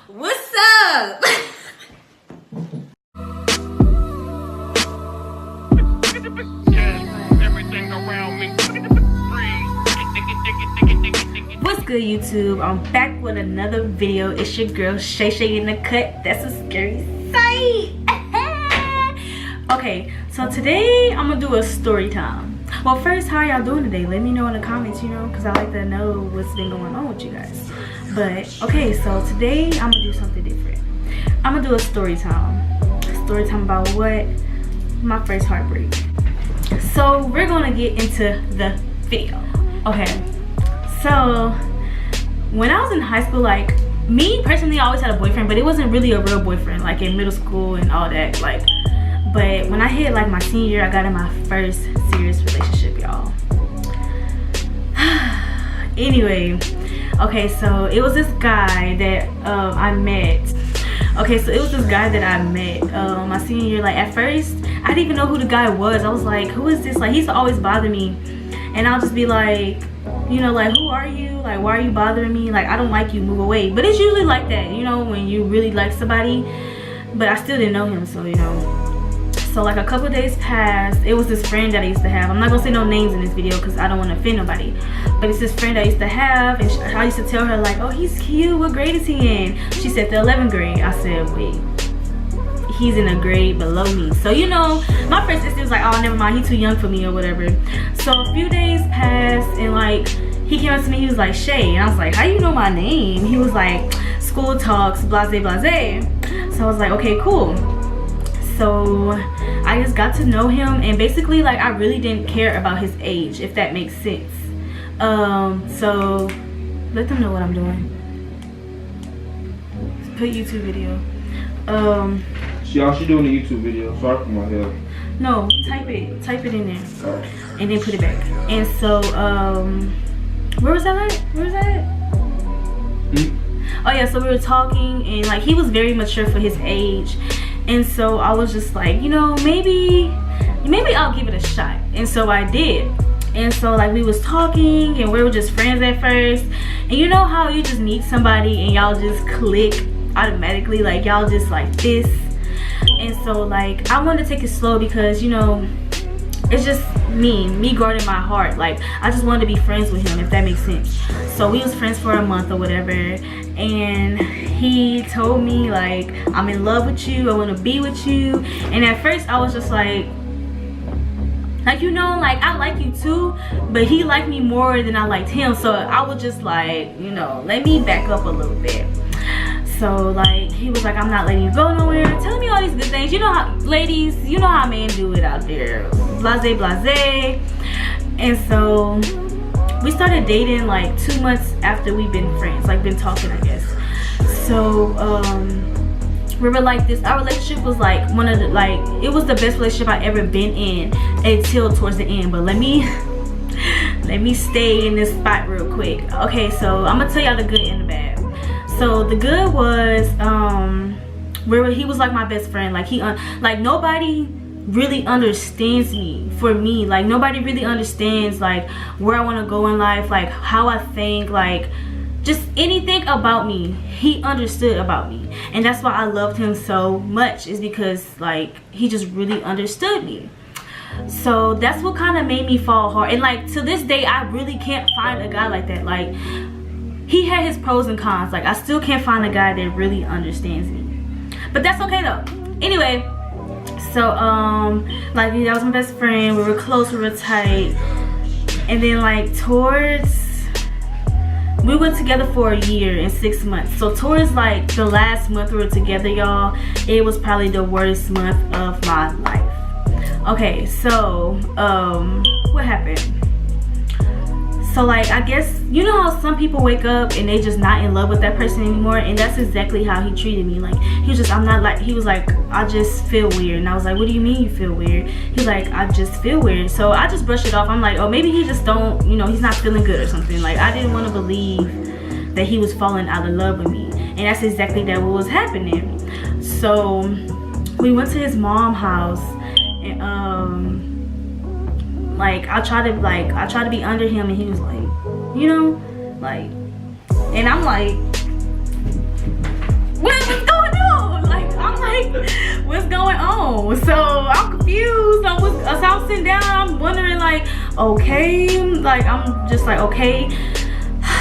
What's up? What's good, YouTube? I'm back with another video. It's your girl Shay Shay in the cut. That's a scary sight. Okay, so today I'm gonna do a story time. Well, first, how y'all doing today? Let me know in the comments, you know, because I like to know what's been going on with you guys. But okay, so today I'm gonna do something different. I'm gonna do a story time. A story time about what? My first heartbreak. So we're gonna get into the video. Okay, so when I was in high school, like, me personally, I always had a boyfriend, but it wasn't really a real boyfriend, like in middle school and all that, like. But when I hit like my senior year, I got in my first serious relationship, y'all. Anyway, okay, so it was this guy that I met. Okay, so it was this guy that I met my senior year. Like, at first, I didn't even know who the guy was. I was like, who is this? Like, he used to always bother me, and I'll just be like, you know, like, who are you? Like, why are you bothering me? Like, I don't like you, move away. But it's usually like that, you know, when you really like somebody. But I still didn't know him, so, you know. So like a couple of days passed. It was this friend that I used to have. I'm not gonna say no names in this video because I don't want to offend nobody. But it's this friend I used to have, and I used to tell her like, oh, he's cute. What grade is he in? She said the 11th grade. I said, wait, he's in a grade below me. So, you know, my first instinct was like, oh, never mind, he's too young for me or whatever. So a few days passed, and like he came up to me. He was like, Shay, and I was like, how you know my name? He was like, school talks, blase blase. So I was like, okay, cool. So I just got to know him, and basically, like, I really didn't care about his age, if that makes sense. So let them know what I'm doing. Put YouTube video. She doing a YouTube video. Sorry for my hair. No, type it in there, and then put it back. And so where was that at? Where was that at? Oh yeah, so we were talking, and like he was very mature for his age. And so I was just like, you know, maybe I'll give it a shot. And so I did. And so like we was talking, and we were just friends at first. And you know how you just meet somebody and y'all just click automatically, like y'all just like this. And so like I wanted to take it slow because, you know, it's just me guarding my heart. Like, I just wanted to be friends with him, if that makes sense. So we was friends for a month or whatever, and he told me like, I'm in love with you, I want to be with you. And at first I was just like, you know, like, I like you too, but he liked me more than I liked him. So I was just like, you know, let me back up a little bit. So like he was like, I'm not letting you go nowhere, telling me all these good things. You know how, ladies, you know how men do it out there, blase blase. And so we started dating like 2 months after we've been friends, like been talking, I guess. So we were like this, our relationship was like one of the, like, it was the best relationship I ever been in until towards the end. But let me stay in this spot real quick. Okay, so I'm gonna tell y'all the good and the bad. So the good was where he was like my best friend. Like like nobody really understands me. For me, like nobody really understands like where I want to go in life, like how I think, like just anything about me. He understood about me, and that's why I loved him so much, is because like he just really understood me. So that's what kind of made me fall hard. And like to this day, I really can't find a guy like that. Like, he had his pros and cons. Like, I still can't find a guy that really understands me, but that's okay though. Anyway, so like that was my best friend. We were close, we were tight. And then like we were together for a year and 6 months. So towards like the last month we were together, y'all, it was probably the worst month of my life. Okay, so what happened? So like, I guess, you know how some people wake up and they just not in love with that person anymore, and that's exactly how he treated me. Like, he was just, he was like, I just feel weird. And I was like, what do you mean you feel weird? He's like, I just feel weird. So I just brushed it off. I'm like, oh, maybe he just don't, you know, he's not feeling good or something. Like, I didn't want to believe that he was falling out of love with me, and that's exactly what was happening. So we went to his mom's house, and like I tried to be under him, and he was like, you know, like, and I'm like, on? So I'm confused. So I'm sitting down, I'm wondering like, okay, like I'm just like, okay.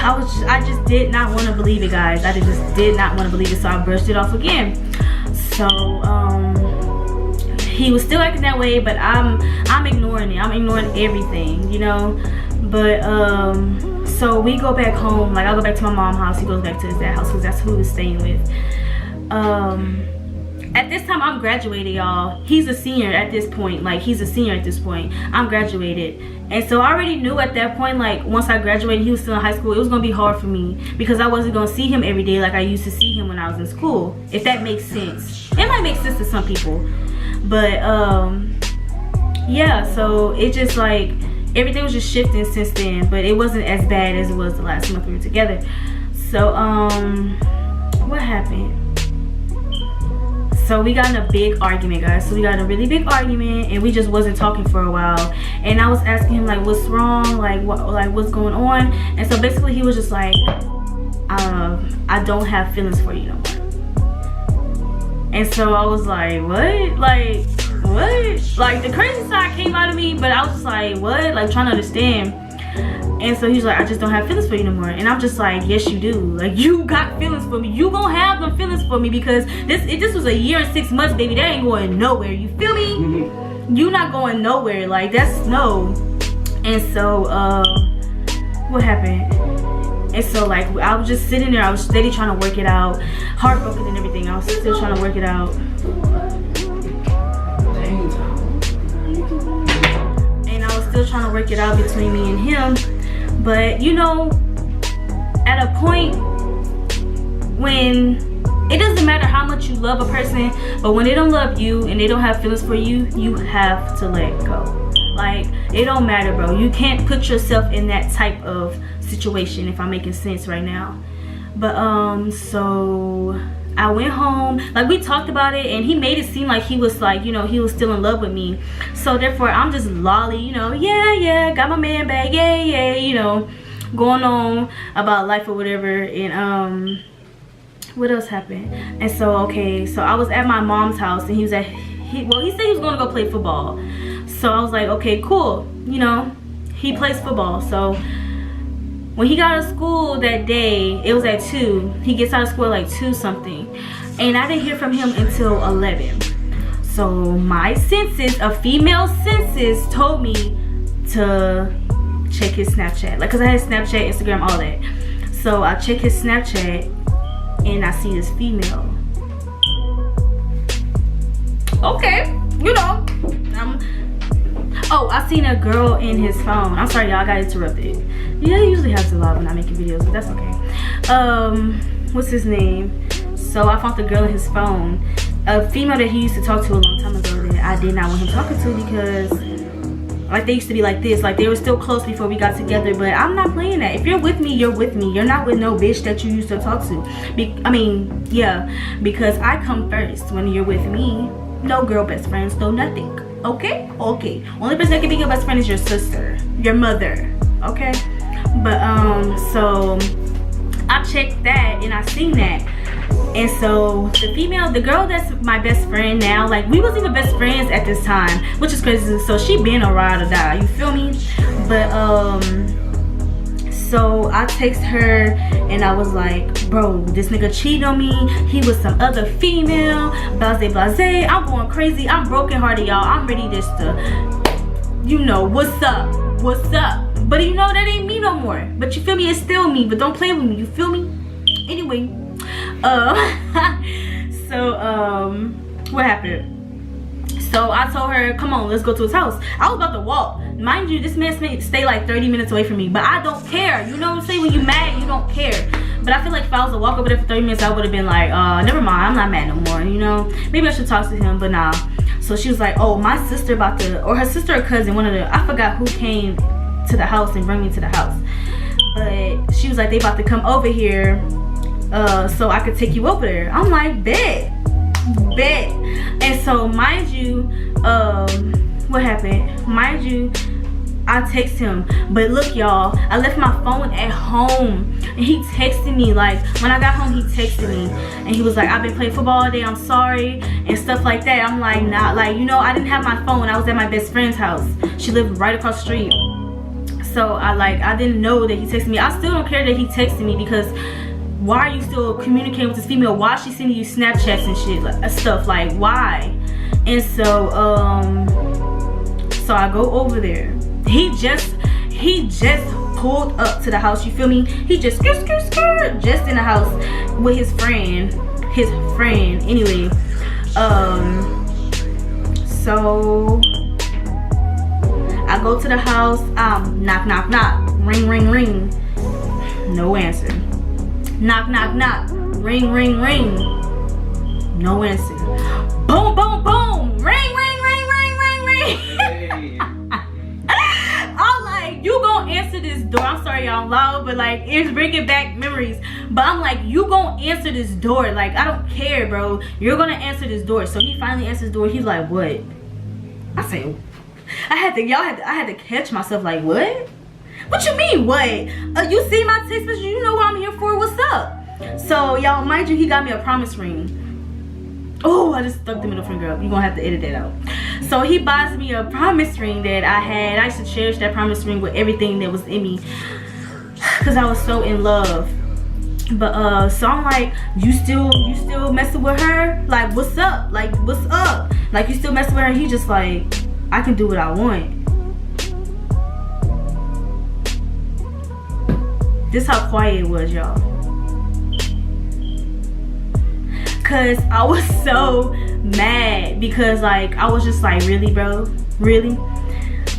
I just did not want to believe it, guys. I just did not want to believe it, so I brushed it off again. So he was still acting that way, but I'm ignoring it. I'm ignoring everything, you know. But so we go back home. Like I go back to my mom's house. He goes back to his dad's house because that's who he was staying with. At this time, I'm graduated, y'all. He's a senior at this point. Like he's a senior at this point. I'm graduated, and so I already knew at that point, like once I graduated, he was still in high school. It was gonna be hard for me because I wasn't gonna see him every day like I used to see him when I was in school. If that makes sense. It might make sense to some people, but yeah. So it just like everything was just shifting since then, but it wasn't as bad as it was the last month we were together. So what happened? So we got in a big argument, guys. So we got in a really big argument, and we just wasn't talking for a while. And I was asking him like, what's wrong? Like what's going on? And so basically he was just like, I don't have feelings for you no more. And so I was like, what? Like what? Like the crazy side came out of me, but I was just like, what? Like trying to understand. And so he's like, I just don't have feelings for you no more. And I'm just like, yes you do. Like you got feelings for me. You gonna have them feelings for me because this was a year and 6 months, baby. That ain't going nowhere. You feel me? You not going nowhere. Like that's no. And so what happened? And so like I was just sitting there. I was steady trying to work it out, heartbroken and everything. I was still trying to work it out. And I was still trying to work it out between me and him. But you know, at a point when it doesn't matter how much you love a person, but when they don't love you and they don't have feelings for you, you have to let go. Like it don't matter, bro. You can't put yourself in that type of situation, if I'm making sense right now. But so I went home, like we talked about it, and he made it seem like he was like, you know, he was still in love with me. So therefore I'm just lolly, you know, yeah, got my man back, yeah, you know, going on about life or whatever. And what else happened? And so okay, so I was at my mom's house, and he said he said he was gonna go play football. So I was like, okay, cool, you know, he plays football. So when he got out of school that day, it was at 2. He gets out of school at like 2 something. And I didn't hear from him until 11. So my senses, a female senses, told me to check his Snapchat. Like, cause I had Snapchat, Instagram, all that. So I check his Snapchat and I see this female. Okay, you know, oh, I seen a girl in his phone. I'm sorry, y'all, I got interrupted. Yeah, I usually have to lie when I'm making videos, but that's okay. What's his name? So I found the girl in his phone, a female that he used to talk to a long time ago that I did not want him talking to because like they used to be like this, like they were still close before we got together. But I'm not playing that. If you're with me, you're with me. You're not with no bitch that you used to talk to. I mean, yeah, because I come first when you're with me. No girl best friends, no nothing. Okay, only person that can be your best friend is your sister, your mother. Okay, but so I checked that and I seen that. And so the girl that's my best friend now, like we wasn't even best friends at this time, which is crazy. So she been a ride or die, you feel me? But so I text her and I was like, bro, this nigga cheated on me. He was some other female, blase. I'm going crazy. I'm broken hearted, y'all. I'm ready just to, you know, what's up? But you know, that ain't me no more. But you feel me? It's still me, but don't play with me. You feel me? Anyway, so what happened? So I told her, come on, let's go to his house. I was about to walk. Mind you, this man stay like 30 minutes away from me, but I don't care. You know what I'm saying? When you mad, you don't care. But I feel like if I was to walk over there for 30 minutes, I would have been like, never mind, I'm not mad no more, you know? Maybe I should talk to him, but nah. So she was like, oh, my sister about to, or her sister or cousin, one of the, I forgot who came to the house and bring me to the house. But she was like, they about to come over here, so I could take you over there. I'm like, bet. And so mind you, what happened? Mind you, I text him. But look, y'all, I left my phone at home and he texted me. Like, when I got home, he texted me and he was like, I've been playing football all day, I'm sorry, and stuff like that. I'm like, nah, like, you know, I didn't have my phone. I was at my best friend's house. She lived right across the street. So I didn't know that he texted me. I still don't care that he texted me, because why are you still communicating with this female? Why is she sending you Snapchats and shit, like, stuff? Like, why? And so so I go over there. He just pulled up to the house, you feel me? He just just in the house with his friend. Anyway, so I go to the house, knock, knock, knock, ring, ring, ring, no answer. Knock, knock, knock, ring, ring, ring, no answer. Boom, boom, boom, ring, ring, ring, ring, ring, ring. Hey. I'm like, you gonna answer this door? I'm sorry, y'all, I'm loud, but like, it's bringing back memories. But I'm like, you gonna answer this door? Like, I don't care, bro. You're gonna answer this door. So he finally answers the door. He's like, what? I said, I had to catch myself. Like, what? What you mean, what? You see my text message? You know what I'm here for? What's up? So, y'all, mind you, he got me a promise ring. Oh, I just stuck the middle finger up. You're gonna have to edit that out. So he buys me a promise ring that I had. I used to cherish that promise ring with everything that was in me, because I was so in love. But so I'm like, you still messing with her? Like, what's up? Like, what's up? Like, you still messing with her? He just like, I can do what I want. This how quiet it was, y'all. Cause I was so mad, because like, I was just like, really, bro? Really?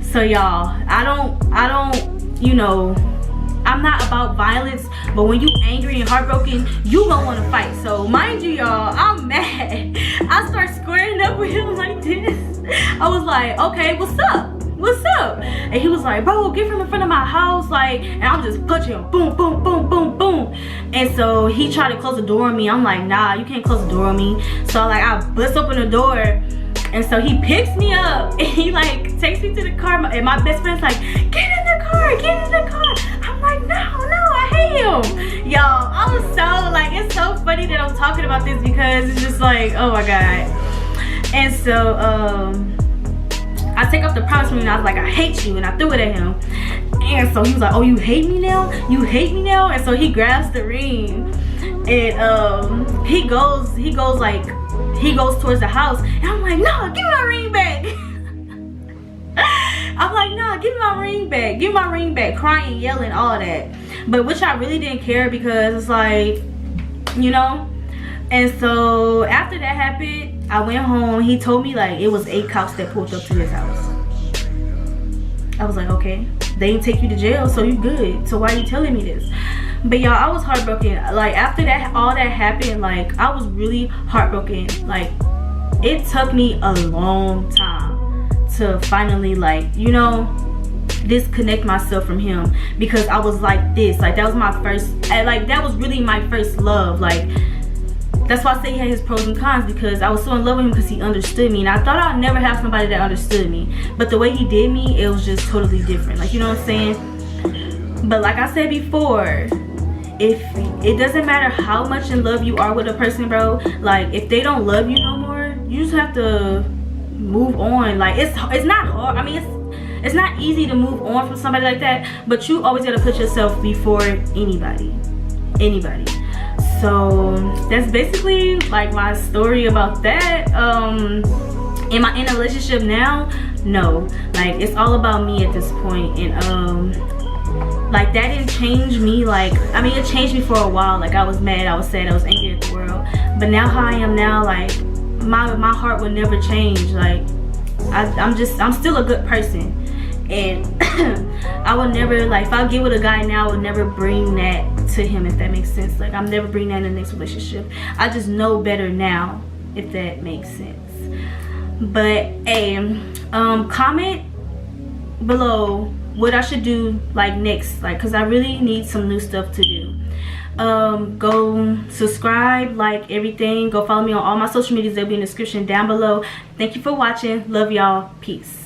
So y'all, I don't, you know, I'm not about violence, but when you angry and heartbroken, you gonna want to fight. So mind you, y'all, I'm mad. I start squaring up with him like this. I was like, okay, what's up? What's up? And he was like, bro, get from in front of my house, like, and I'm just punching him, boom, boom, boom, boom, boom. And so he tried to close the door on me. I'm like, nah, you can't close the door on me. So like, I bust open the door, and so he picks me up and he like takes me to the car, and my best friend's like, get in the car, get in the car. I'm like, no, I hate him. Y'all, I was so like, it's so funny that I'm talking about this, because it's just like, oh my God. And so I take off the promise ring and I was like, I hate you, and I threw it at him. And so he was like, oh, you hate me now? You hate me now? And so he grabs the ring, and he goes towards the house, and I'm like, no, give me my ring back. I'm like, no, give me my ring back, give me my ring back, crying, yelling, all that. But which I really didn't care, because it's like, you know. And so after that happened, I went home. He told me like it was 8 cops that pulled up to his house. I was like, okay, they didn't take you to jail, so you good. So why are you telling me this? But y'all, I was heartbroken. Like, after that, all that happened, like, I was really heartbroken. Like, it took me a long time to finally, like, you know, disconnect myself from him, because I was like this. Like, that was my first, like, that was really my first love. Like, that's why I say he had his pros and cons, because I was so in love with him because he understood me, and I thought I'd never have somebody that understood me. But the way he did me, it was just totally different. Like, you know what I'm saying? But like I said before, if it doesn't matter how much in love you are with a person, bro, like, if they don't love you no more, you just have to move on. Like, it's not hard. I mean, it's not easy to move on from somebody like that, but you always gotta put yourself before anybody. So that's basically like my story about that. Am I in a relationship now? No. Like, it's all about me at this point. And like, that didn't change me. Like, I mean, it changed me for a while. Like, I was mad, I was sad, I was angry at the world. But now how I am now, like, my heart will never change. Like, I'm still a good person. And I will never, like, if I get with a guy now, I will never bring that to him, if that makes sense. Like, I'm never bring that in the next relationship. I just know better now, if that makes sense. But hey, comment below what I should do, like, next, like, because I really need some new stuff to do. Go subscribe, like, everything. Go follow me on all my social medias. They'll be in the description down below. Thank you for watching. Love y'all. Peace.